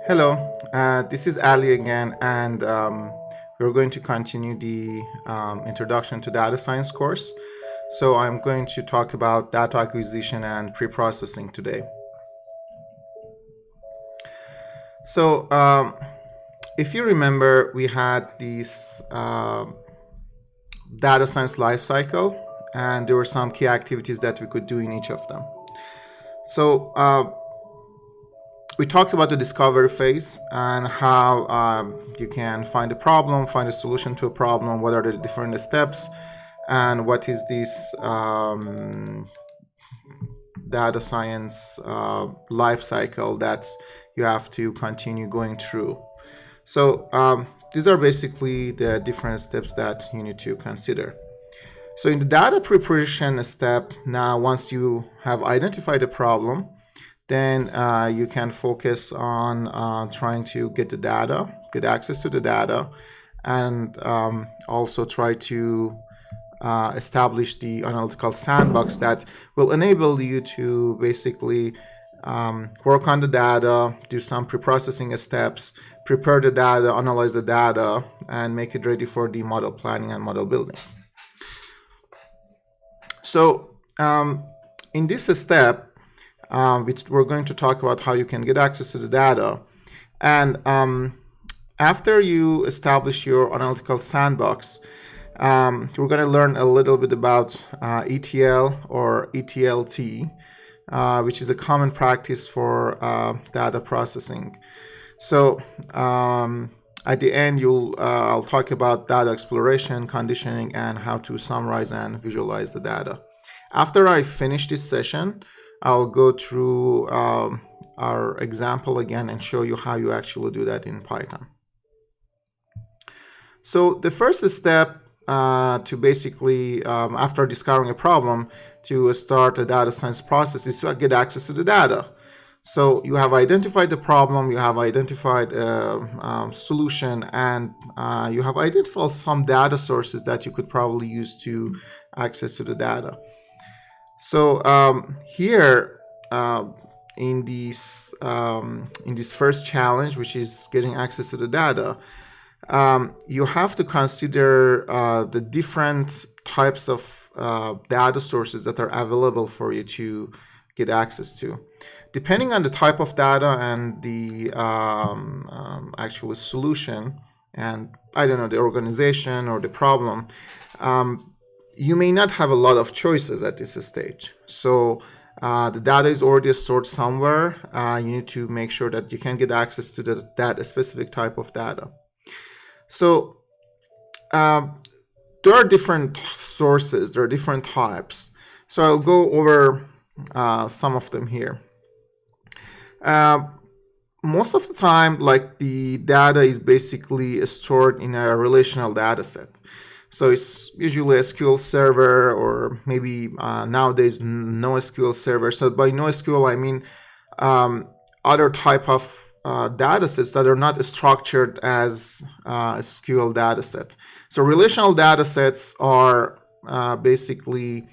Hello, this is Ali again, and we're going to continue the Introduction to Data Science course. So I'm going to talk about data acquisition and preprocessing today. So if you remember, we had this data science lifecycle, and there were some key activities that we could do in each of them. So we talked about the discovery phase and how you can find a problem, find a solution to a problem, what are the different steps, and what is this data science life cycle that you have to continue going through. So these are basically the different steps that you need to consider. So in the data preparation step, now once you have identified a problem, then you can focus on trying to get the data, get access to the data, and also try to establish the analytical sandbox that will enable you to basically work on the data, do some pre-processing steps, prepare the data, analyze the data, and make it ready for the model planning and model building. So in this step, we're going to talk about how you can get access to the data. And after you establish your analytical sandbox, we're going to learn a little bit about ETL or ETLT, which is a common practice for data processing. So at the end, I'll talk about data exploration, conditioning, and how to summarize and visualize the data. After I finish this session, I'll go through our example again and show you how you actually do that in Python. So the first step to basically, after discovering a problem, to start a data science process is to get access to the data. So you have identified the problem, you have identified a solution, and you have identified some data sources that you could probably use to access to the data. So here in this first challenge, which is getting access to the data, you have to consider the different types of data sources that are available for you to get access to. Depending on the type of data and the actual solution, and the organization or the problem, you may not have a lot of choices at this stage. So the data is already stored somewhere. You need to make sure that you can get access to that specific type of data. So there are different sources, there are different types. So I'll go over some of them here. Most of the time, the data is basically stored in a relational data set. So it's usually a SQL server, or maybe nowadays NoSQL server. So by NoSQL, I mean other type of data sets that are not structured as a SQL data set. So relational data sets are basically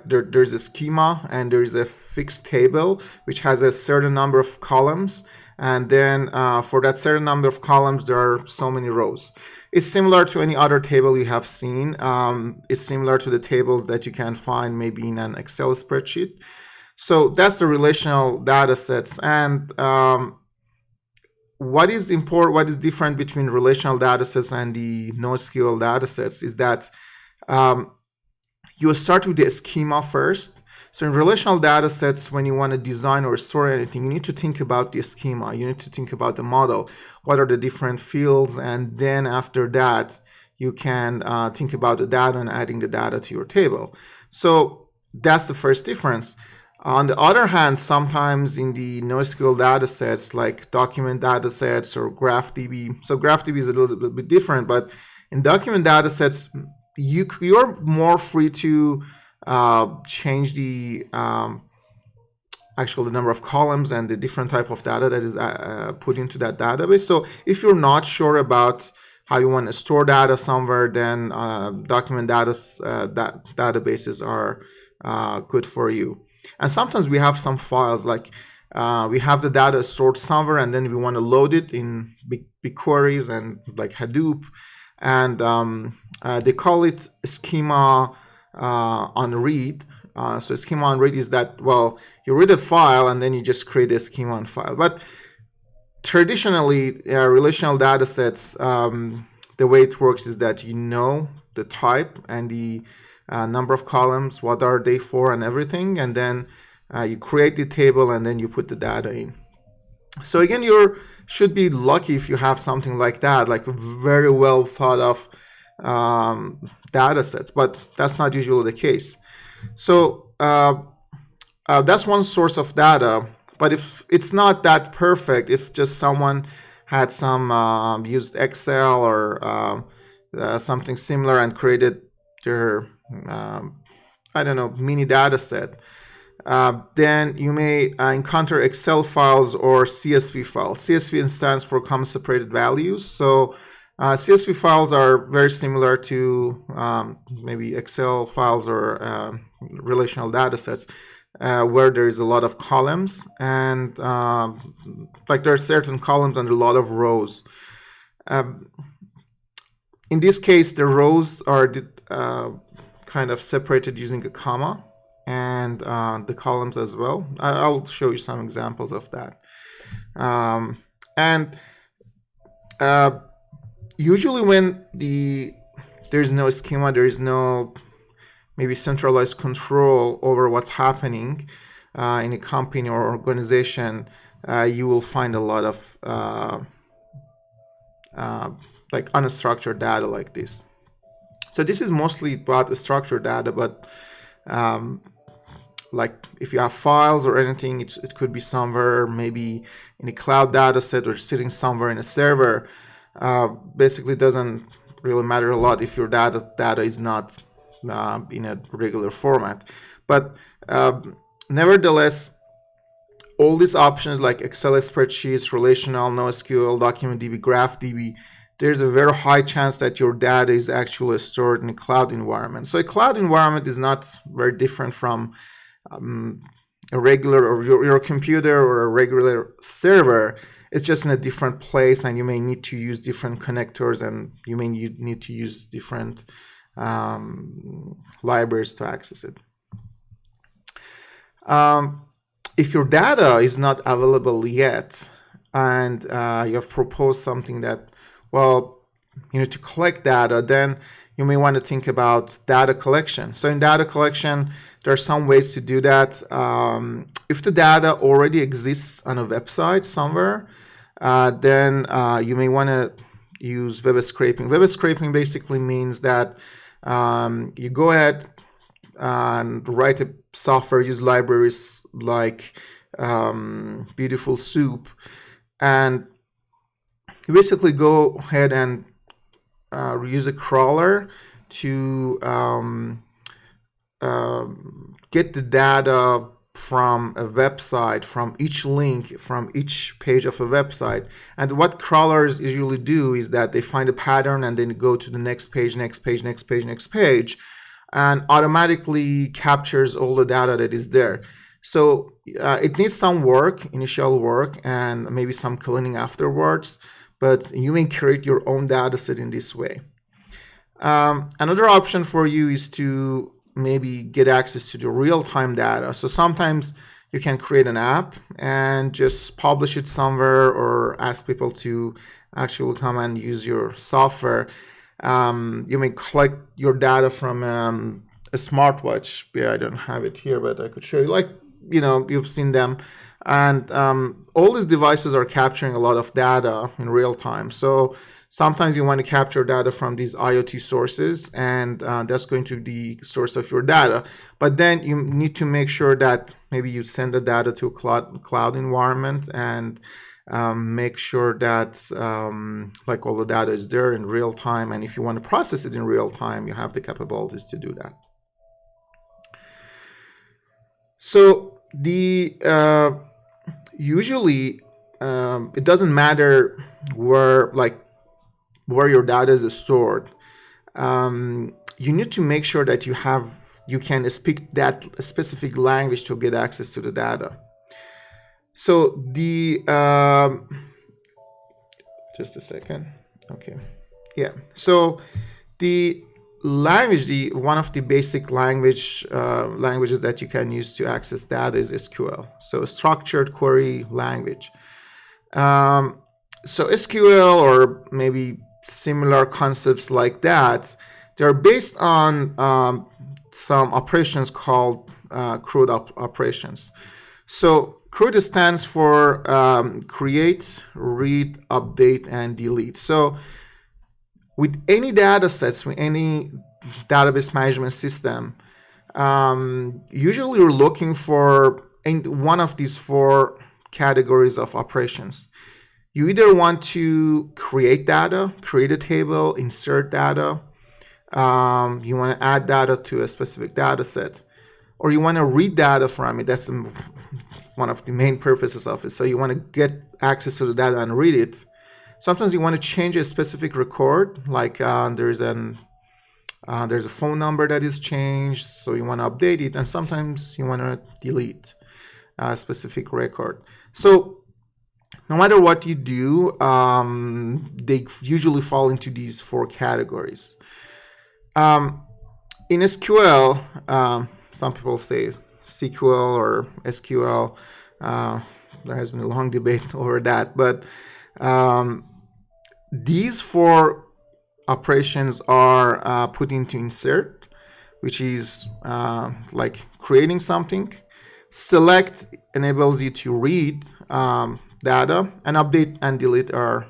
there's a schema and there's a fixed table which has a certain number of columns, and then for that certain number of columns there are so many rows. It's similar to any other table you have seen. It's similar to the tables that you can find maybe in an Excel spreadsheet. So that's the relational data sets. And what is different between relational data sets and the NoSQL data sets is that you start with the schema first. So in relational data sets, when you want to design or store anything, you need to think about the schema. You need to think about the model. What are the different fields? And then after that, you can think about the data and adding the data to your table. So that's the first difference. On the other hand, sometimes in the NoSQL data sets, like document data sets or GraphDB, so GraphDB is a little bit different, but in document data sets, you're more free to change the the number of columns and the different type of data that is put into that database. So if you're not sure about how you want to store data somewhere, then document databases are good for you. And sometimes we have some files like we have the data stored somewhere, and then we want to load it in big queries and like Hadoop, and they call it schema on read. So schema on read is that, well, you read a file and then you just create a schema on file. But traditionally, relational data sets, the way it works is that you know the type and the number of columns, what are they for and everything, and then you create the table and then you put the data in. So again, you should be lucky if you have something like that, like very well thought of data sets, but that's not usually the case. So that's one source of data. But if it's not that perfect, if just someone had some used Excel or something similar and created their I don't know, mini data set, then you may encounter Excel files or CSV files. CSV stands for comma separated values. So CSV files are very similar to maybe Excel files or relational data sets, where there is a lot of columns, and like there are certain columns and a lot of rows. In this case, the rows are kind of separated using a comma, and the columns as well. I'll show you some examples of that. And usually when there's no schema, there is no maybe centralized control over what's happening in a company or organization, you will find a lot of like unstructured data like this. So this is mostly about the structured data, but like if you have files or anything, it could be somewhere maybe in a cloud data set or sitting somewhere in a server. Basically doesn't really matter a lot if your data is not in a regular format. But nevertheless, all these options like Excel spreadsheets, relational, NoSQL, DocumentDB, GraphDB, there's a very high chance that your data is actually stored in a cloud environment. So a cloud environment is not very different from a regular or your computer or a regular server. It's just in a different place, and you may need to use different connectors, and you may need to use different libraries to access it. If your data is not available yet, and you have proposed something that, well, you need to collect data, then you may want to think about data collection. So in data collection, there are some ways to do that. If the data already exists on a website somewhere, then you may want to use web scraping. Web scraping basically means that you go ahead and write a software, use libraries like Beautiful Soup, and you basically go ahead and use a crawler to get the data from a website, from each link, from each page of a website. And what crawlers usually do is that they find a pattern and then go to the next page, next page, next page, next page, and automatically captures all the data that is there. So it needs some work, initial work, and maybe some cleaning afterwards, but you may create your own data set in this way. Another option for you is to maybe get access to the real-time data. So sometimes you can create an app and just publish it somewhere, or ask people to actually come and use your software. You may collect your data from a smartwatch. Yeah, I don't have it here, but I could show you. Like, you know, you've seen them. And all these devices are capturing a lot of data in real time. So sometimes you want to capture data from these IoT sources, and that's going to be the source of your data. But then you need to make sure that maybe you send the data to a cloud environment, and make sure that like all the data is there in real time. And if you want to process it in real time, you have the capabilities to do that. So the usually it doesn't matter where your data is stored. You need to make sure that you can speak that specific language to get access to the data. So the just a second. Okay. Yeah. So the language, the one of the basic languages that you can use to access data is SQL. So structured query language. Um, so SQL or maybe similar concepts like that, they're based on some operations called CRUD operations. So CRUD stands for create, read, update, and delete. So with any data sets, with any database management system, usually you're looking for one of these four categories of operations. You either want to create data, create a table, insert data, you want to add data to a specific data set, or you want to read data from it. That's one of the main purposes of it. So you want to get access to the data and read it. Sometimes you want to change a specific record, like there's a phone number that is changed, so you want to update it, and sometimes you want to delete a specific record. So no matter what you do, they usually fall into these four categories. In SQL, some people say SQL or SQL. There has been a long debate over that, but these four operations are put into insert, which is like creating something. Select enables you to read data, and update and delete are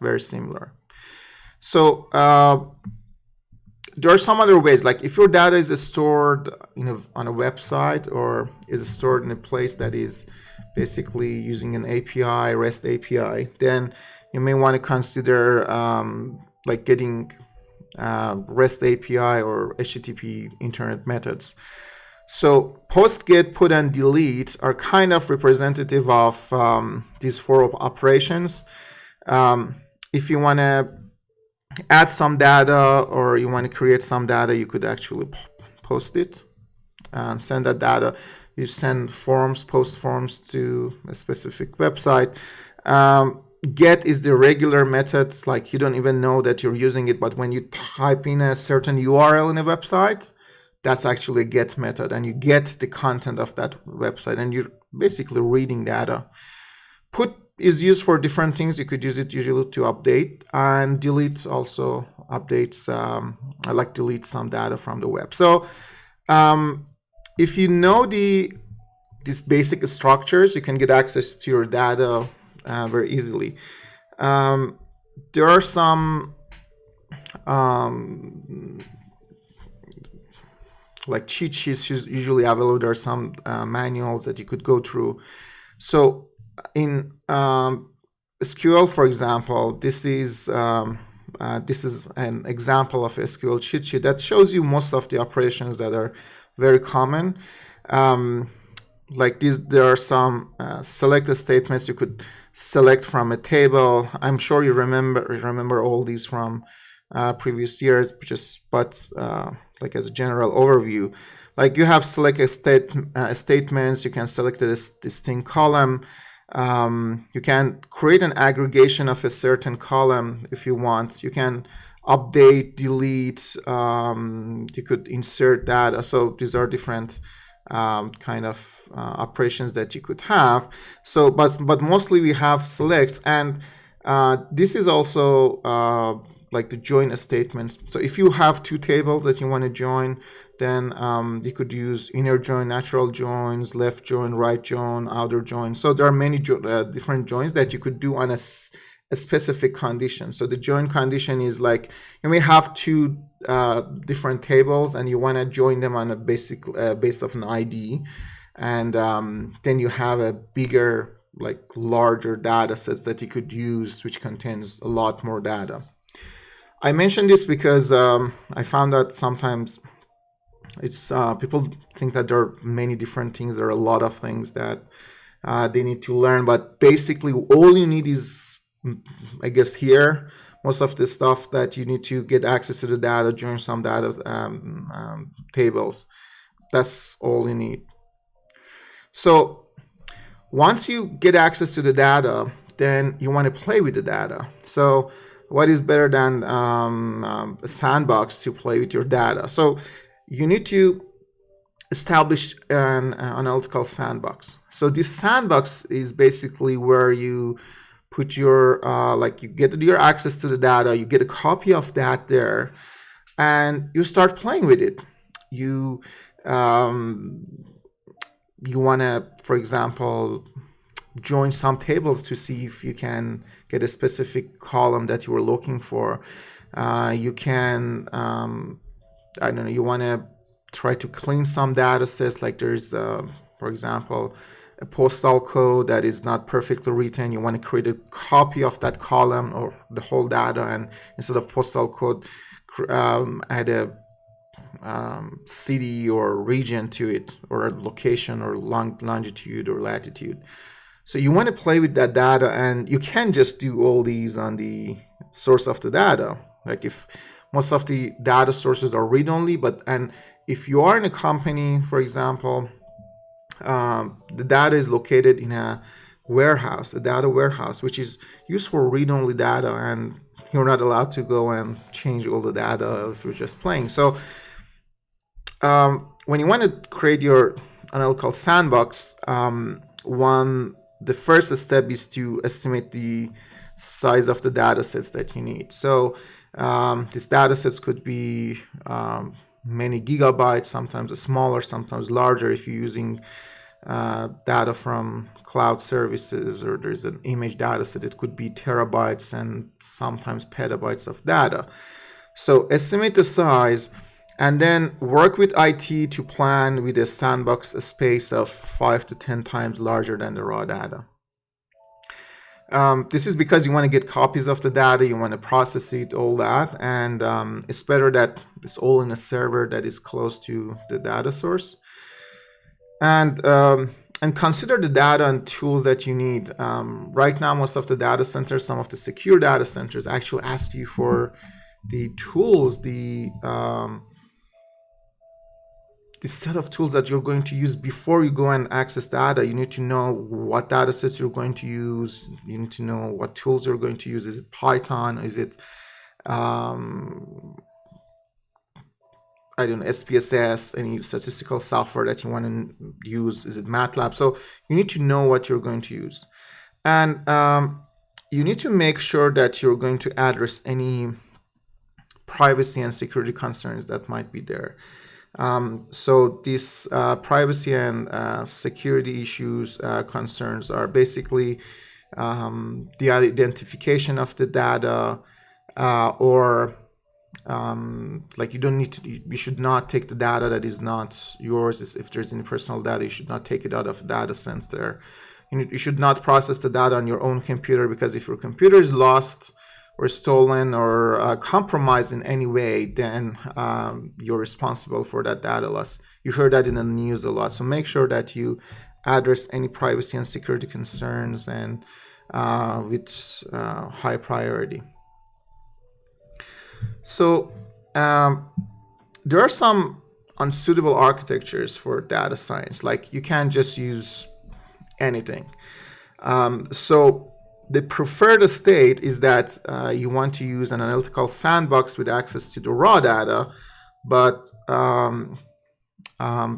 very similar. So there are some other ways, like if your data is stored on a website or is stored in a place that is basically using an API, REST API, then you may want to consider like getting REST API or HTTP internet methods. So post, get, put, and delete are kind of representative of these four operations. If you want to add some data or you want to create some data, you could actually post it and send that data. You send forms, post forms to a specific website. Get is the regular method, like you don't even know that you're using it, but when you type in a certain URL in a website, that's actually a get method, and you get the content of that website, and you're basically reading data. Put is used for different things. You could use it usually to update, and delete also updates. I like to delete some data from the web. So if you know these basic structures, you can get access to your data very easily. There are some like cheat sheets usually available. There are some manuals that you could go through. So in SQL, for example, this is an example of a SQL cheat sheet that shows you most of the operations that are very common. Like these, there are some selected statements you could select from a table. I'm sure you remember all these from previous years, but like as a general overview, like you have select statements. You can select this distinct column. You can create an aggregation of a certain column if you want. You can update, delete. You could insert data. So these are different kind of operations that you could have. So, but mostly we have selects, and this is also like the join statements. So if you have two tables that you want to join, then you could use inner join, natural joins, left join, right join, outer join. So there are many different joins that you could do on a specific condition. So the join condition is like you may have two different tables and you want to join them on a basic base of an ID, and then you have a bigger, like larger data sets that you could use, which contains a lot more data. I mentioned this because I found that sometimes it's people think that there are many different things. There are a lot of things that they need to learn, but basically all you need is, I guess, here most of the stuff that you need to get access to the data, join some data tables. That's all you need. So Once you get access to the data, then you want to play with the data. So what is better than a sandbox to play with your data? So you need to establish an analytical sandbox. So this sandbox is basically where you put your you get your access to the data, you get a copy of that there, and you start playing with it. You you want to, for example, join some tables to see if you can get a specific column that you were looking for. You can, I don't know, you want to try to clean some data sets, like there's, for example, a postal code that is not perfectly written. You want to create a copy of that column or the whole data, and instead of postal code, add a city or region to it, or a location or longitude or latitude. So you want to play with that data, and you can just do all these on the source of the data. Like if most of the data sources are read-only, and if you are in a company, for example, the data is located in a warehouse, a data warehouse, which is used for read-only data, and you're not allowed to go and change all the data if you're just playing. So when you want to create your analytical sandbox, the first step is to estimate the size of the data sets that you need. So these data sets could be many gigabytes, sometimes smaller, sometimes larger if you're using data from cloud services, or there's an image data set, it could be terabytes and sometimes petabytes of data. So estimate the size, and then work with IT to plan with a sandbox space of 5 to 10 times larger than the raw data. This is because you want to get copies of the data, you want to process it, all that, and it's better that it's all in a server that is close to the data source. And consider the data and tools that you need. Right now, most of the data centers, some of the secure data centers, actually ask you for the tools, the set of tools that you're going to use before you go and access data. You need to know what data sets you're going to use. You need to know what tools you're going to use. Is it Python? Is it I don't know, SPSS, any statistical software that you want to use? Is it MATLAB? So you need to know what you're going to use. And you need to make sure that you're going to address any privacy and security concerns that might be there. So these privacy and security issues, concerns are basically the identification of the data, or like you should not take the data that is not yours. If there's any personal data, you should not take it out of a data center. You should not process the data on your own computer, because if your computer is lost or stolen or compromised in any way, then you're responsible for that data loss. You heard that in the news a lot. So make sure that you address any privacy and security concerns, and with high priority. So there are some unsuitable architectures for data science. Like you can't just use anything. So the preferred state is that you want to use an analytical sandbox with access to the raw data, but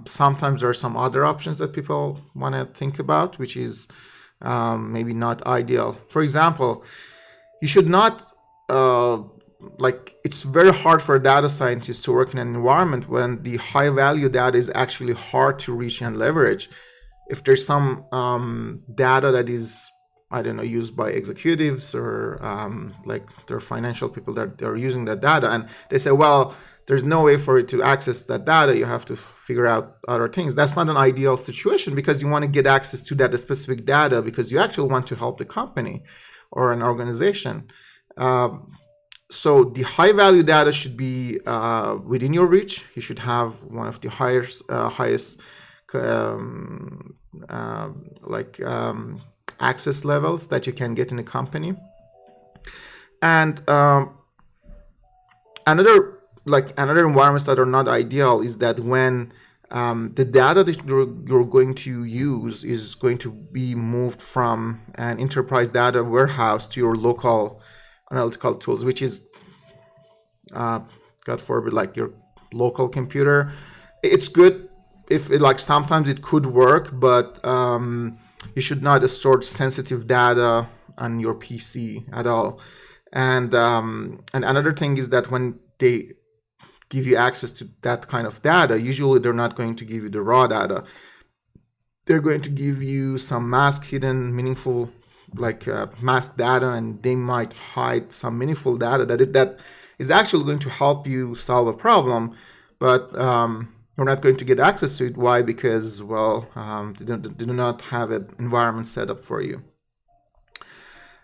sometimes there are some other options that people want to think about, which is maybe not ideal. For example, you should not it's very hard for a data scientist to work in an environment when the high value data is actually hard to reach and leverage. If there's some data that is, I don't know, used by executives or their financial people that they're using that data, and they say, well, there's no way for it to access that data, you have to figure out other things. That's not an ideal situation, because you want to get access to that specific data because you actually want to help the company or an organization. So the high value data should be within your reach. You should have one of the highest access levels that you can get in a company. And another environments that are not ideal is that when the data that you're going to use is going to be moved from an enterprise data warehouse to your local analytical tools, which is, God forbid, like your local computer. It's good if it, like, sometimes it could work, but you should not store sensitive data on your PC at all. And another thing is that when they give you access to that kind of data, usually they're not going to give you the raw data. They're going to give you some masked, hidden, meaningful, like masked data, and they might hide some meaningful data that is actually going to help you solve a problem, but you're not going to get access to it. Why? Because, well, they do not have an environment set up for you.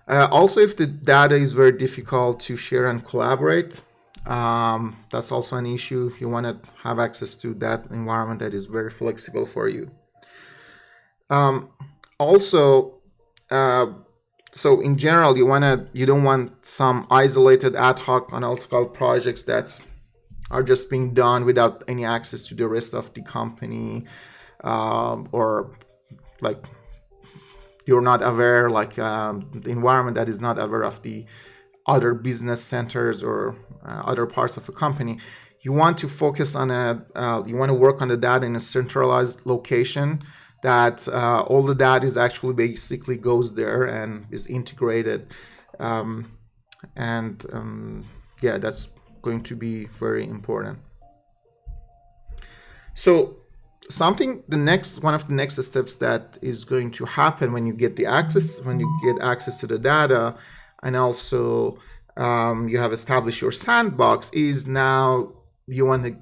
Also, if the data is very difficult to share and collaborate, that's also an issue. You want to have access to that environment that is very flexible for you. Also, so in general, you don't want some isolated ad hoc analytical projects that are just being done without any access to the rest of the company, or like you're not aware, like the environment that is not aware of the other business centers or other parts of a company. You want to focus on you want to work on the data in a centralized location that all the data is actually basically goes there and is integrated. Yeah, that's going to be very important. So one of the next steps that is going to happen when you get access to the data, and also you have established your sandbox, is now you want to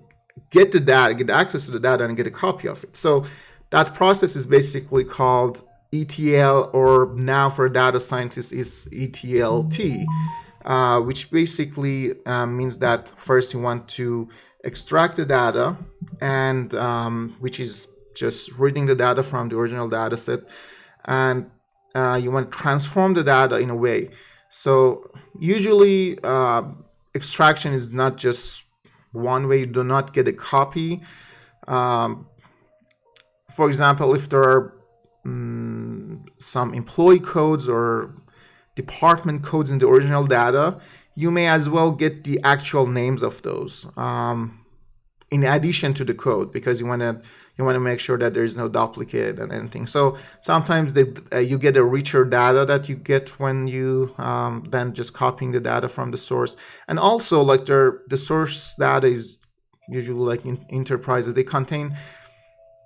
get access to the data and get a copy of it. So that process is basically called ETL, or now for data scientists is ETLT, which basically means that first you want to extract the data, and which is just reading the data from the original data set, and you want to transform the data in a way. So usually extraction is not just one way. You do not get a copy. For example, if there are some employee codes or department codes in the original data, you may as well get the actual names of those in addition to the code, because you want to make sure that there is no duplicate and anything. So sometimes you get a richer data that you get when you than just copying the data from the source. And also, like, the source data is usually, like in enterprises, they contain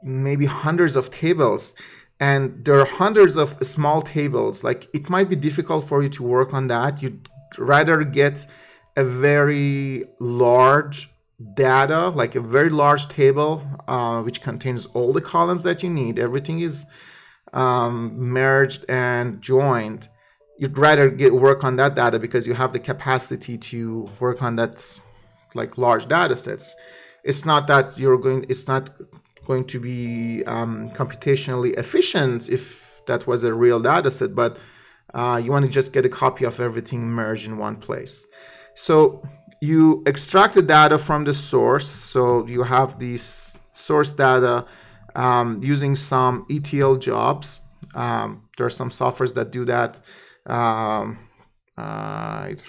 maybe hundreds of tables, and there are hundreds of small tables. Like, it might be difficult for you to work on that. You'd rather get a very large data, like a very large table, which contains all the columns that you need. Everything is merged and joined. You'd rather work on that data because you have the capacity to work on that, like, large data sets. It's not going to be computationally efficient if that was a real data set, but you want to just get a copy of everything merged in one place. So you extract the data from the source. So you have this source data using some ETL jobs. There are some softwares that do that. I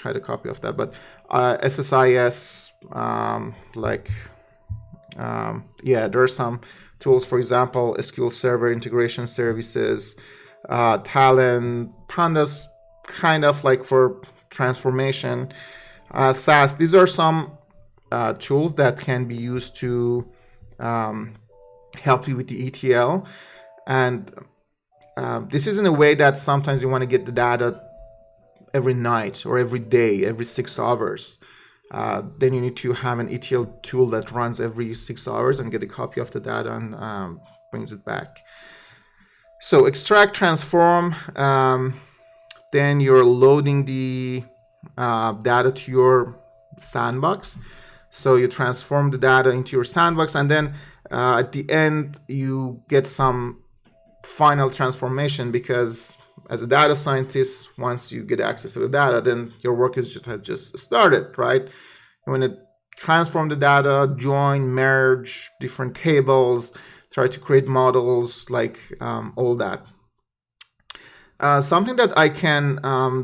had a copy of that, but SSIS, there are some tools, for example, SQL Server Integration Services, Talent, Pandas, kind of like for transformation, SAS. These are some tools that can be used to help you with the ETL. And this is in a way that sometimes you want to get the data every night or every day, every 6 hours. Then you need to have an ETL tool that runs every 6 hours and get a copy of the data and brings it back. So extract, transform, then you're loading the data to your sandbox. So you transform the data into your sandbox, and then at the end you get some final transformation, because as a data scientist, once you get access to the data, then your work has just started, right? You want to transform the data, join, merge different tables, try to create models, like all that. Something that I can,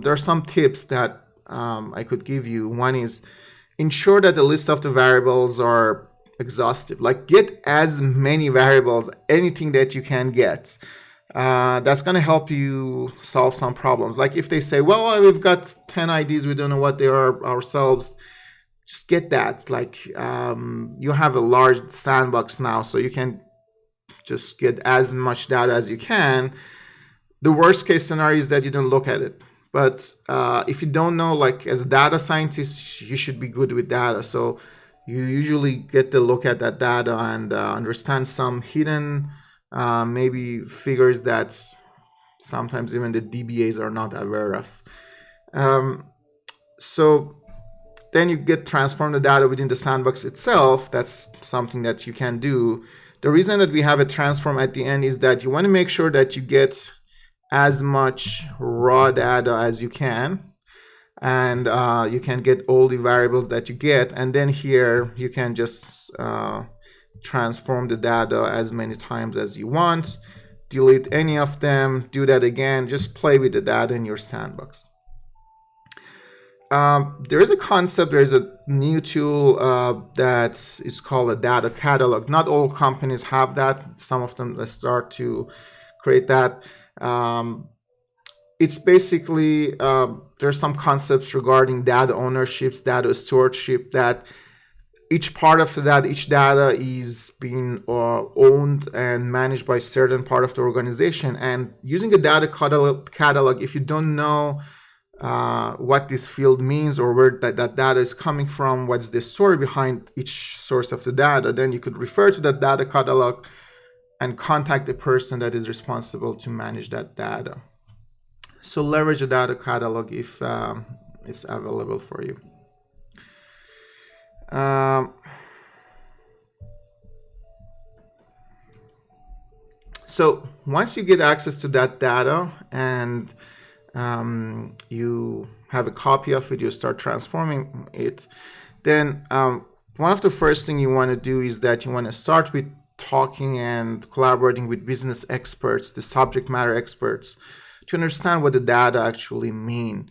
there are some tips that I could give you. One is ensure that the list of the variables are exhaustive. Like get as many variables, anything that you can get. That's going to help you solve some problems. Like if they say, well, we've got 10 IDs, we don't know what they are ourselves, just get that. Like you have a large sandbox now, so you can just get as much data as you can. The worst case scenario is that you don't look at it. But if you don't know, like as a data scientist, you should be good with data. So you usually get to look at that data and understand some hidden maybe figures that sometimes even the DBAs are not aware of. So then you get transform the data within the sandbox itself. That's something that you can do. The reason that we have a transform at the end is that you want to make sure that you get as much raw data as you can, and you can get all the variables that you get, and then here you can just transform the data as many times as you want, delete any of them, do that again, just play with the data in your sandbox. There is a concept, there is a new tool that is called a data catalog. Not all companies have that. Some of them start to create that. It's basically, there's some concepts regarding data ownerships, data stewardship, that each part of that, each data is being owned and managed by a certain part of the organization. And using a data catalog, if you don't know what this field means or where that data is coming from, what's the story behind each source of the data, then you could refer to that data catalog and contact the person that is responsible to manage that data. So leverage a data catalog if it's available for you. So once you get access to that data and you have a copy of it, you start transforming it, then one of the first things you want to do is that you want to start with talking and collaborating with business experts, the subject matter experts, to understand what the data actually mean.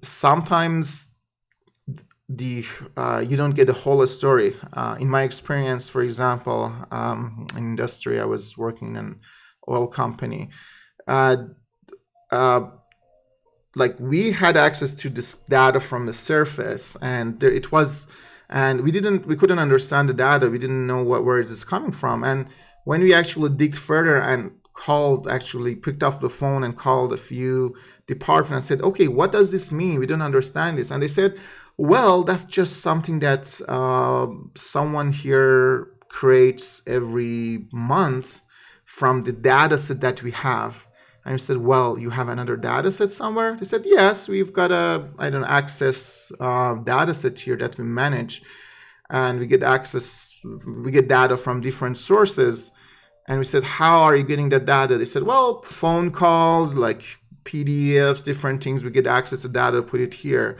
Sometimes you don't get the whole story. In my experience, for example, in industry, I was working in an oil company. Like we had access to this data from the surface, and we couldn't understand the data. We didn't know where it is coming from. And when we actually digged further and picked up the phone and called a few departments and said, okay, what does this mean? We don't understand this. And they said, well, that's just something that someone here creates every month from the data set that we have. And we said, well, you have another data set somewhere? They said, yes, we've got access data set here that we manage. And we get data from different sources. And we said, how are you getting that data? They said, well, phone calls, like PDFs, different things. We get access to data, put it here.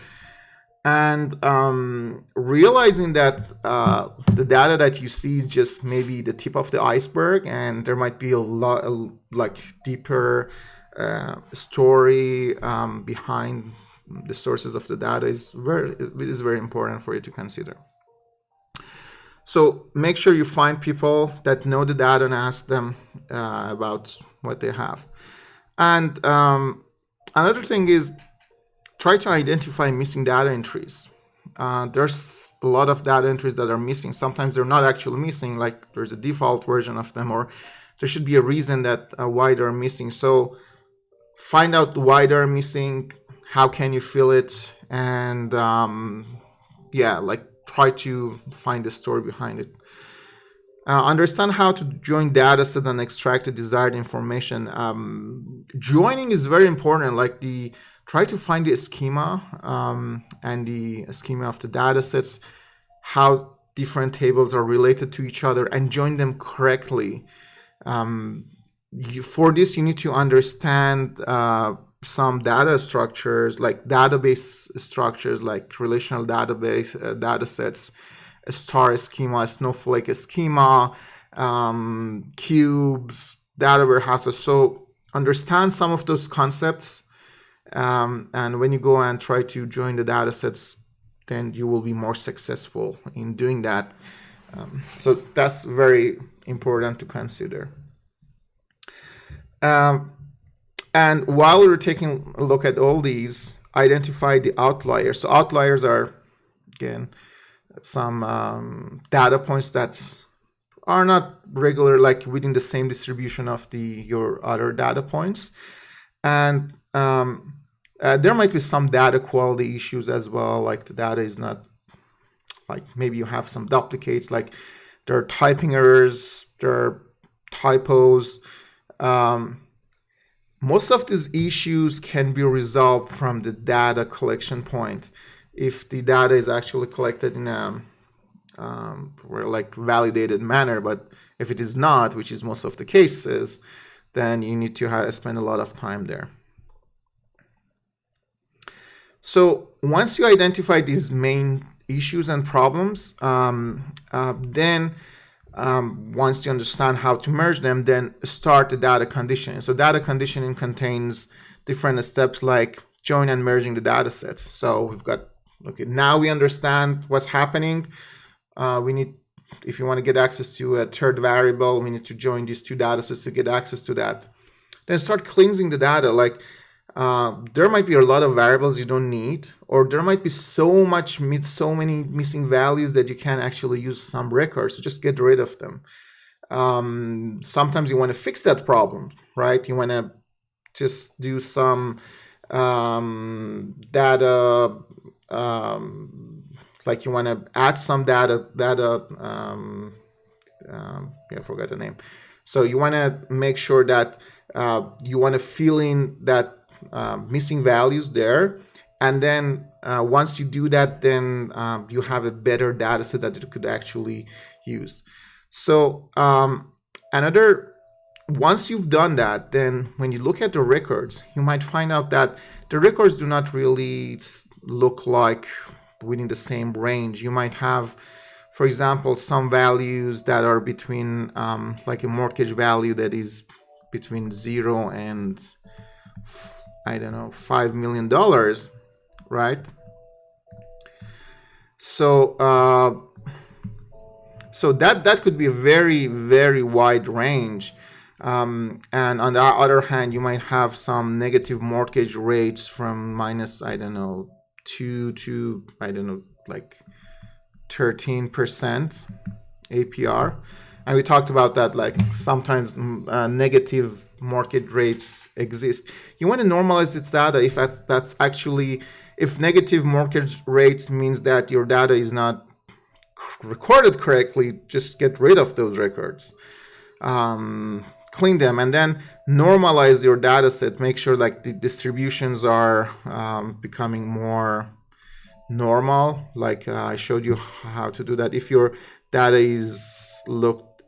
And realizing that the data that you see is just maybe the tip of the iceberg, and there might be a lot deeper story behind the sources of the data is very important for you to consider. So make sure you find people that know the data and ask them about what they have. And another thing is, try to identify missing data entries. There's a lot of data entries that are missing. Sometimes they're not actually missing, like there's a default version of them, or there should be a reason that why they're missing. So find out why they're missing, how can you fill it, and try to find the story behind it. Understand how to join data sets and extract the desired information. Joining is very important. Try to find the schema and the schema of the data sets, how different tables are related to each other, and join them correctly. For this, you need to understand some data structures, like database structures, like relational database data sets, a star schema, a snowflake schema, cubes, data warehouses. So understand some of those concepts, and when you go and try to join the data sets, then you will be more successful in doing that. So that's very important to consider. And while we're taking a look at all these, identify the outliers. So outliers are, again, some data points that are not regular, like within the same distribution of your other data points. And there might be some data quality issues as well, like the data is not, like maybe you have some duplicates, like there are typing errors, there are typos. Most of these issues can be resolved from the data collection point if the data is actually collected in a like validated manner. But if it is not, which is most of the cases, then you need to spend a lot of time there. So once you identify these main issues and problems, then once you understand how to merge them, then start the data conditioning. So data conditioning contains different steps like join and merging the data sets. So we've got, okay, now we understand what's happening. We need, if you want to get access to a third variable, we need to join these two data sets to get access to that. Then start cleansing the data. Like there might be a lot of variables you don't need, or there might be so many missing values that you can't actually use some records. So just get rid of them. Sometimes you want to fix that problem, right? You want to just do some data, like you want to add some data. I forgot the name. So you want to make sure that you want to fill in that missing values there, and then once you do that, then you have a better data set that you could actually use. So once you've done that, then when you look at the records, you might find out that the records do not really look like within the same range. You might have, for example, some values that are between like a mortgage value that is between 0 and $5 million, right? So that could be a very, very wide range. And on the other hand, you might have some negative mortgage rates from minus, 2 to, like 13% APR. And we talked about that, like sometimes negative mortgage rates exist. You want to normalize its data if that's actually, if negative mortgage rates means that your data is not recorded correctly, just get rid of those records. Clean them and then normalize your data set. Make sure like the distributions are becoming more normal. Like I showed you how to do that. If your data is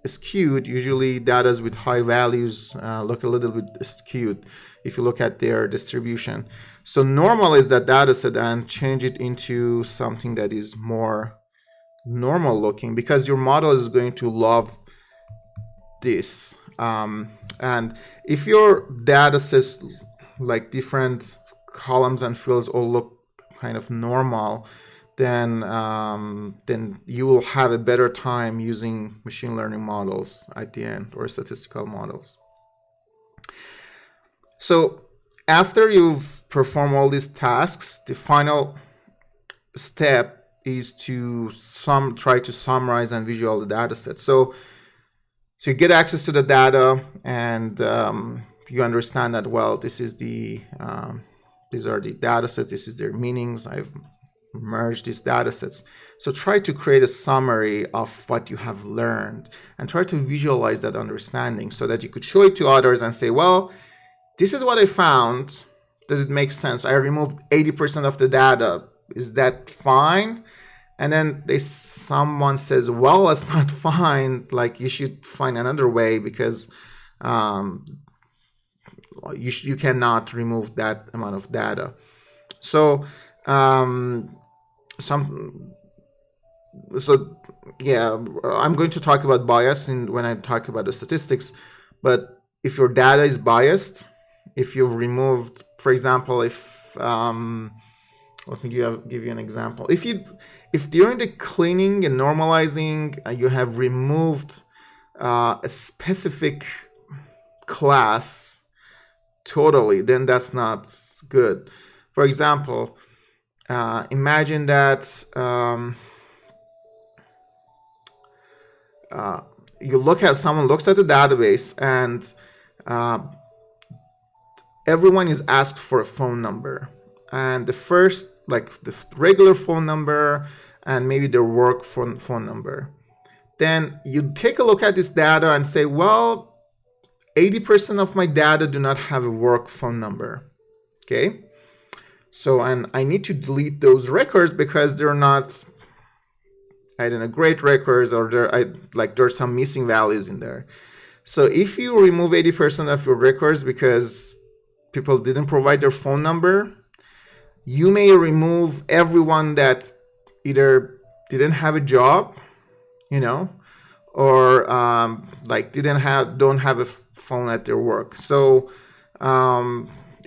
skewed, usually data with high values look a little bit skewed if you look at their distribution. So normalize that data set and change it into something that is more normal looking, because your model is going to love this. And if your data sets, like different columns and fields all look kind of normal, then you will have a better time using machine learning models at the end, or statistical models. So after you've performed all these tasks, the final step is to try to summarize and visualize the data set. So you get access to the data, and you understand that, well, these are the data sets, this is their meanings, I've merged these data sets. So try to create a summary of what you have learned and try to visualize that understanding so that you could show it to others and say, well, this is what I found. Does it make sense? I removed 80% of the data. Is that fine? And then someone says, well, that's not fine. Like, you should find another way, because you cannot remove that amount of data. So some so yeah, I'm going to talk about bias when I talk about the statistics. But if your data is biased, if you've removed, for example, if let me give you an example. If during the cleaning and normalizing you have removed a specific class totally, then that's not good. For example, imagine that someone looks at the database and everyone is asked for a phone number, and the first, like the regular phone number and maybe their work phone number. Then you take a look at this data and say, well, 80% of my data do not have a work phone number. Okay. So, and I need to delete those records because they're not, I don't know, great records, or there's some missing values in there. So if you remove 80% of your records because people didn't provide their phone number, you may remove everyone that either didn't have a job, or don't have a phone at their work. So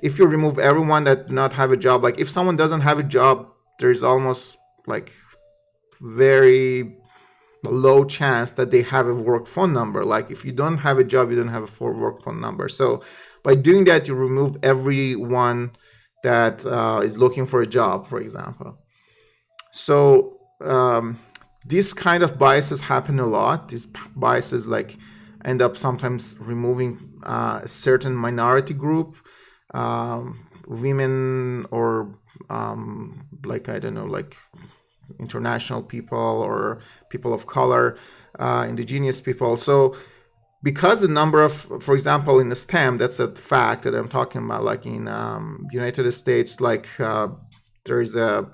if you remove everyone that do not have a job, like if someone doesn't have a job, there's almost like very low chance that they have a work phone number. Like if you don't have a job, you don't have a work phone number. So by doing that, you remove everyone that is looking for a job, for example. So these kind of biases happen a lot. These biases end up sometimes removing a certain minority group, women, or international people or people of color, indigenous people. So because the number of, for example, in the STEM, that's a fact that I'm talking about, like in United States, there is a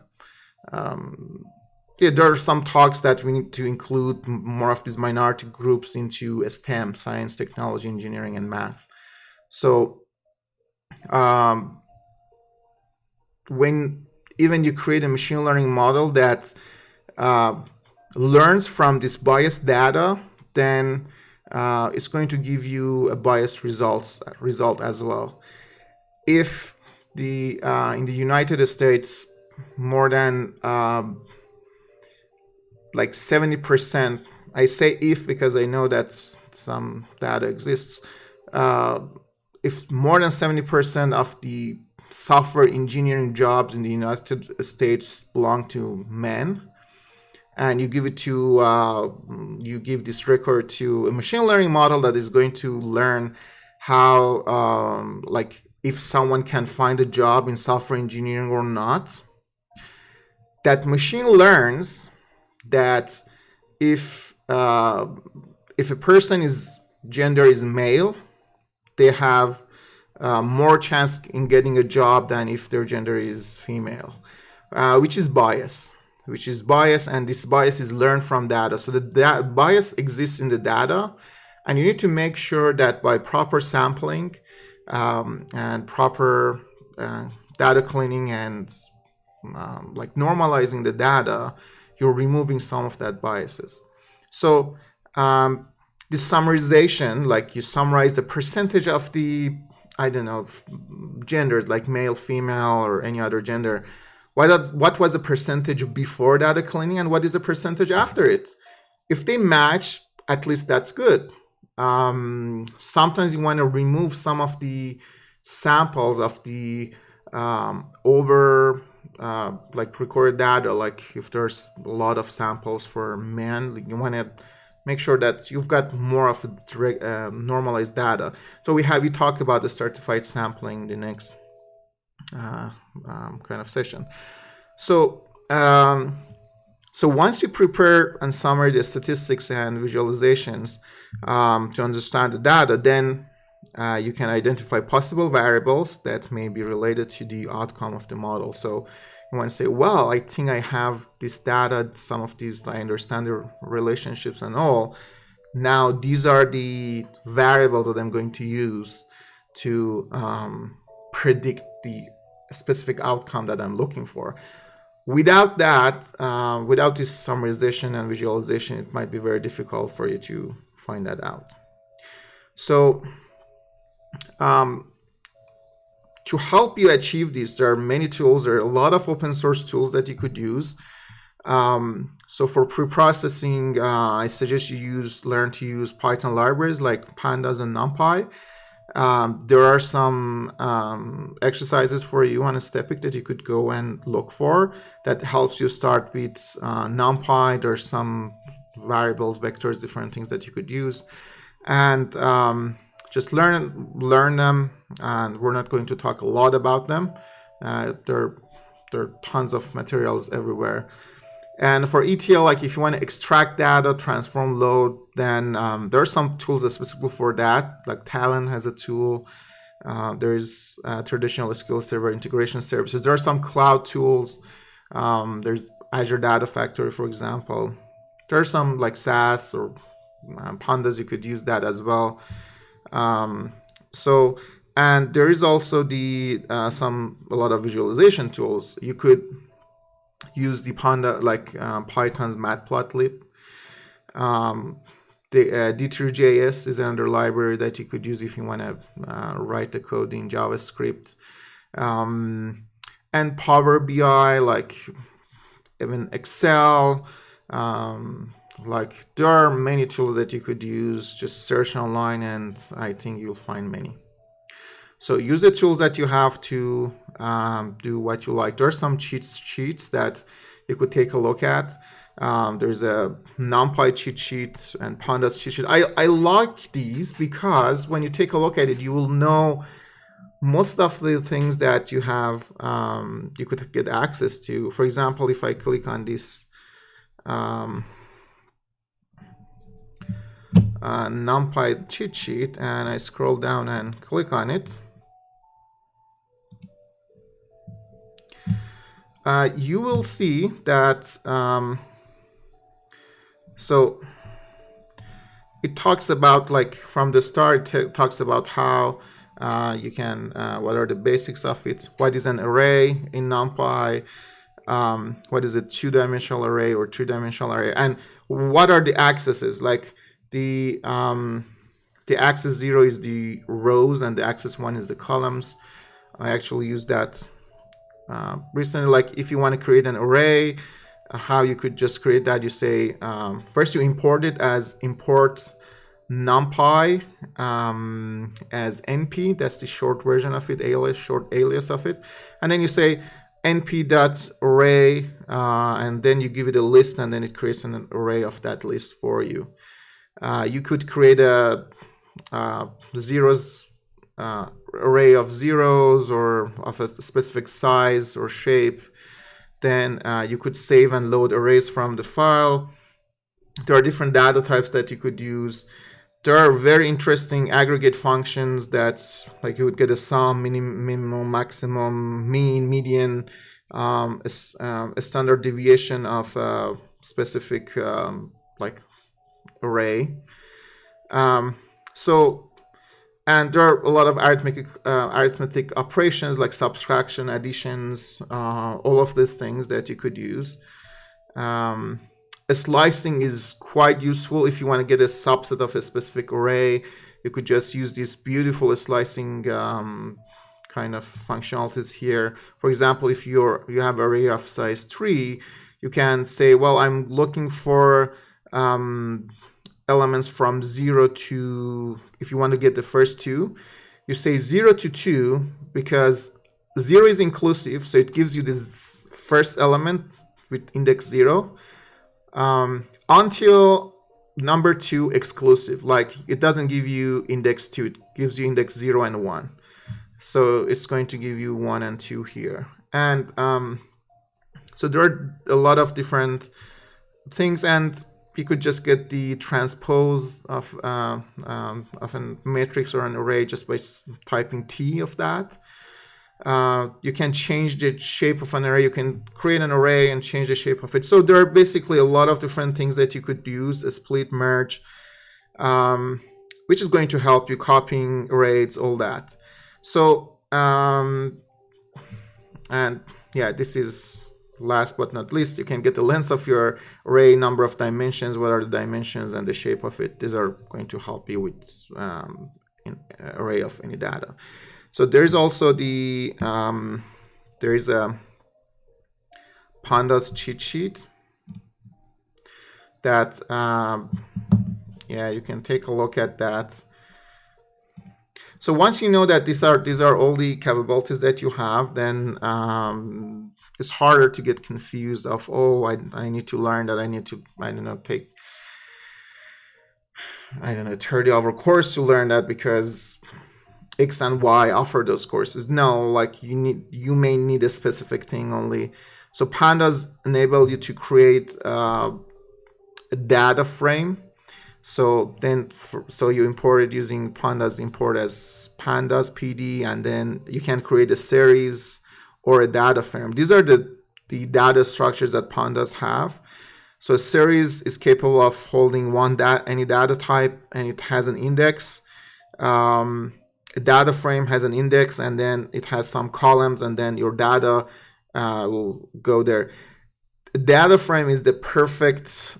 there are some talks that we need to include more of these minority groups into STEM, science, technology, engineering, and math. So when even you create a machine learning model that learns from this biased data, then it's going to give you a biased result as well. If in the United States, more than 70%, I say if because I know that some data exists, if more than 70% of the software engineering jobs in the United States belong to men, and you give this record to a machine learning model that is going to learn how if someone can find a job in software engineering or not, that machine learns that if a person's gender is male, they have more chance in getting a job than if their gender is female, which is bias. And this bias is learned from data. So that bias exists in the data, and you need to make sure that by proper sampling and proper data cleaning and normalizing the data, you're removing some of that biases. So this summarization, you summarize the percentage of the, genders, like male, female, or any other gender. What was the percentage before data cleaning and what is the percentage after it? If they match, at least that's good. Sometimes you want to remove some of the samples of the recorded data, like if there's a lot of samples for men, you want to make sure that you've got more of a normalized data. So we talk about the certified sampling the next kind of session. So once you prepare and summarize the statistics and visualizations to understand the data, then you can identify possible variables that may be related to the outcome of the model. So you want to say, well, I think I have this data, some of these, I understand the relationships and all. Now, these are the variables that I'm going to use to predict the specific outcome that I'm looking for. Without that, without this summarization and visualization, it might be very difficult for you to find that out. So to help you achieve this, there are many tools. There are a lot of open source tools that you could use. So for pre-processing, I suggest you learn to use Python libraries like pandas and NumPy. There are some exercises for you on a Stepic that you could go and look for that helps you start with NumPy. There's some variables, vectors, different things that you could use, and just learn them. And we're not going to talk a lot about them. There are tons of materials everywhere. And for ETL, like if you want to extract data, transform, load, then there are some tools specifically for that. Like Talent has a tool. There's traditional SQL Server integration services. There are some cloud tools. There's Azure Data Factory, for example. There are some like SAS or Pandas. You could use that as well. And there is also a lot of visualization tools. You could use the Panda, like Python's Matplotlib. The D3JS is another library that you could use if you want to write the code in JavaScript. And Power BI, like even Excel. Like there are many tools that you could use. Just search online and I think you'll find many. So use the tools that you have to do what you like. There are some cheat sheets that you could take a look at. There's a NumPy cheat sheet and Pandas cheat sheet. I like these because when you take a look at it, you will know most of the things that you have, you could get access to. For example, if I click on this NumPy cheat sheet and I scroll down and click on it, you will see that so it talks about, like from the start, it talks about how you can, what are the basics of it, what is an array in NumPy, what is a two-dimensional array or three-dimensional array, and what are the accesses. Like the axis 0 is the rows and the axis 1 is the columns. I actually use that recently. Like if you want to create an array, how you could just create that, you say first you import it as import NumPy as np, that's the short version of it, short alias of it, and then you say np.array, and then you give it a list, and then it creates an array of that list for you. You could create a zeros array of zeros or of a specific size or shape. Then you could save and load arrays from the file. There are different data types that you could use. There are very interesting aggregate functions that, like, you would get a sum, minimum, maximum, mean, median, a standard deviation of a specific like array. And there are a lot of arithmetic operations like subtraction, additions, all of these things that you could use. Slicing is quite useful if you want to get a subset of a specific array. You could just use these beautiful slicing kind of functionalities here. For example, if you have an array of size 3, you can say, well, I'm looking for elements from 0 to, if you want to get the first 2, you say 0 to 2 because 0 is inclusive, so it gives you this first element with index 0 until number 2 exclusive. Like it doesn't give you index 2, it gives you index 0 and 1. So it's going to give you 1 and 2 here. And so there are a lot of different things, and you could just get the transpose of a matrix or an array just by typing T of that. You can change the shape of an array. You can create an array and change the shape of it. So there are basically a lot of different things that you could use, a split, merge. which is going to help you copying rates, all that. So and yeah, this is last but not least, you can get the length of your array, number of dimensions, what are the dimensions, and the shape of it. These are going to help you with an array of any data. So there's also the there is a pandas cheat sheet that yeah, you can take a look at that. So once you know that these are all the capabilities that you have, then it's harder to get confused of, oh, I need to learn that, I need to, I don't know, take, I don't know, 30-hour course to learn that because X and Y offer those courses. No, like you may need a specific thing only. So pandas enable you to create a data frame. So then, so you import it using pandas import as pandas PD, and then you can create a series or a data frame. These are the data structures that pandas have. So a series is capable of holding any data type, and it has an index. A data frame has an index, and then it has some columns, and then your data will go there. A data frame is the perfect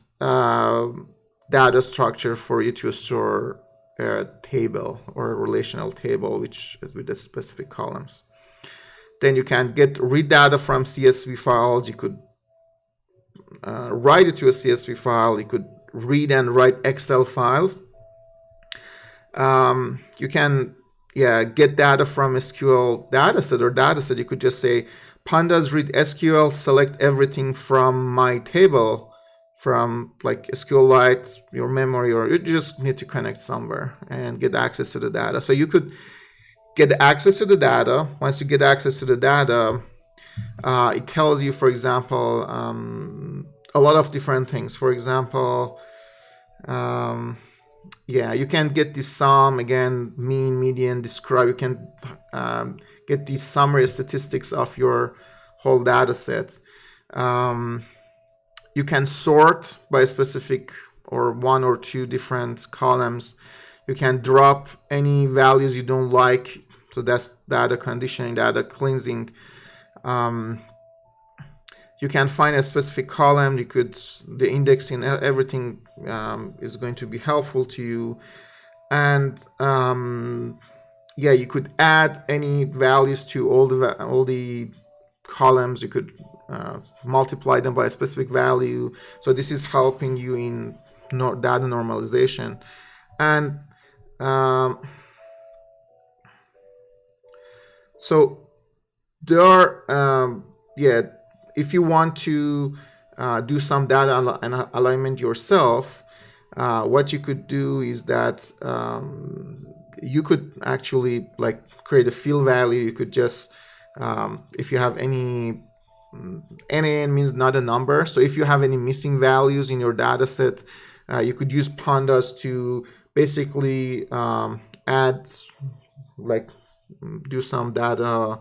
data structure for you to store a table or a relational table, which is with the specific columns. Then you can read data from CSV files. You could write it to a CSV file. You could read and write Excel files. You can get data from SQL dataset or dataset. You could just say, pandas read SQL, select everything from my table, from like SQLite, your memory, or you just need to connect somewhere and get access to the data. So you could get access to the data. Once you get access to the data, it tells you, for example, a lot of different things. For example, yeah, you can get the sum, again, mean, median, describe. You can get the summary statistics of your whole data set. You can sort by specific or one or two different columns. You can drop any values you don't like. So that's data conditioning, data cleansing. You can find a specific column. You could, the indexing, everything is going to be helpful to you. And yeah, you could add any values to all the columns. You could multiply them by a specific value. So this is helping you in data normalization. And so there are, yeah, if you want to do some data alignment yourself, what you could do is that you could actually like create a field value. You could just, if you have any, NaN means not a number. So if you have any missing values in your data set, you could use pandas to basically add, like do some data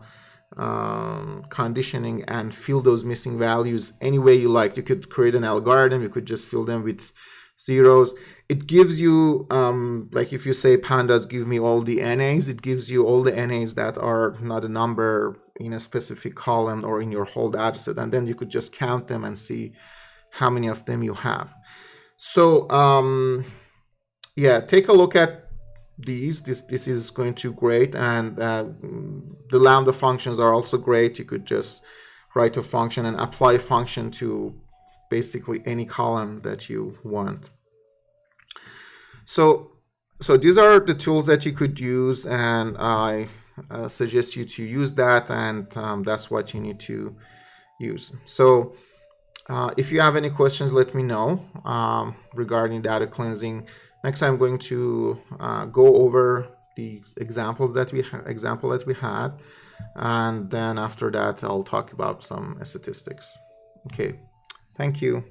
conditioning and fill those missing values any way you like. You could create an algorithm. You could just fill them with zeros. It gives you, like if you say pandas give me all the NAs, it gives you all the NAs that are not a number in a specific column or in your whole data set. And then you could just count them and see how many of them you have. So yeah, take a look at these. This is going to great. And the Lambda functions are also great. You could just write a function and apply a function to basically any column that you want. So these are the tools that you could use, and I suggest you to use that, and that's what you need to use. So if you have any questions, let me know regarding data cleansing. Next, I'm going to go over the examples that we had, and then after that, I'll talk about some statistics. Okay, thank you.